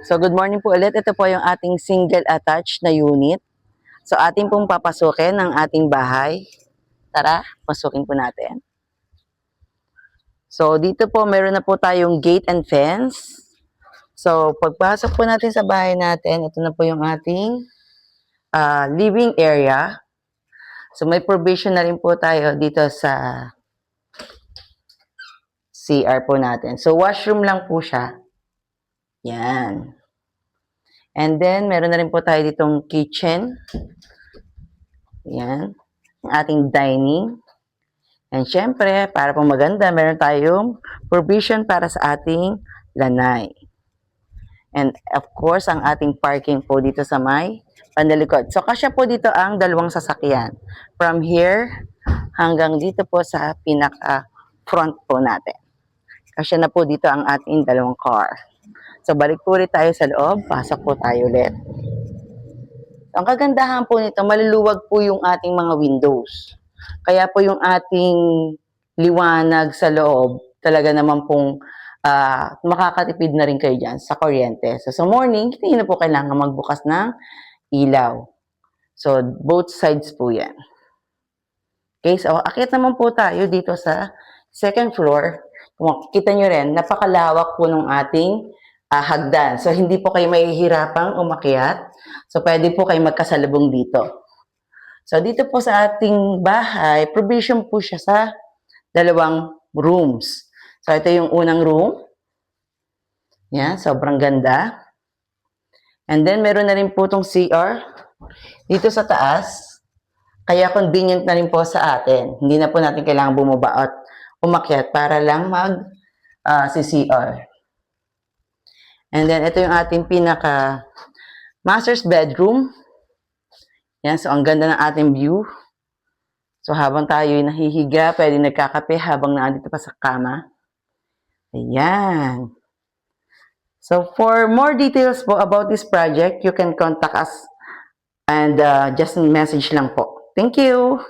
So good morning po ulit. Ito po yung ating single attached na unit. So ating pong papasukin ng ating bahay. Tara, pasukin po natin. So dito po meron na po tayong gate and fence. So pagpasok po natin sa bahay natin, ito na po yung ating living area. So may provision na rin po tayo dito sa CR po natin. So washroom lang po siya. Yan. And then, meron na rin po tayo ditong kitchen. Yan. Ang ating dining. And syempre, para po maganda, meron tayong provision para sa ating lanay. And of course, ang ating parking po dito sa may pandalikod. So, kasya po dito ang dalawang sasakyan. From here, hanggang dito po sa pinaka-front po natin. Kasya na po dito ang ating dalawang car. So, balik po ulit tayo sa loob. Pasok po tayo ulit. Ang kagandahan po nito, maluluwag po yung ating mga windows. Kaya po yung ating liwanag sa loob, talaga naman pong makakatipid na rin kayo dyan sa kuryente. So, sa morning, hindi na po kailangan magbukas ng ilaw. So, both sides po yan. Okay, so akit naman po tayo dito sa second floor. Kung kita nyo rin, napakalawak po ng ating hagdan. So, hindi po kayo mahihirapang umakyat. So, pwede po kayo magkasalubong dito. So, dito po sa ating bahay, provision po siya sa dalawang rooms. So, ito yung unang room. Yan, sobrang ganda. And then, meron na rin po itong CR dito sa taas. Kaya convenient na rin po sa atin. Hindi na po natin kailangan bumaba at umakyat para lang mag-CR. And then, ito yung ating pinaka master's bedroom. Yan, so ang ganda ng ating view. So, habang tayo ay nahihiga, pwede nagkakape habang naandito pa sa kama. Ayan. So, for more details po about this project, you can contact us and just message lang po. Thank you!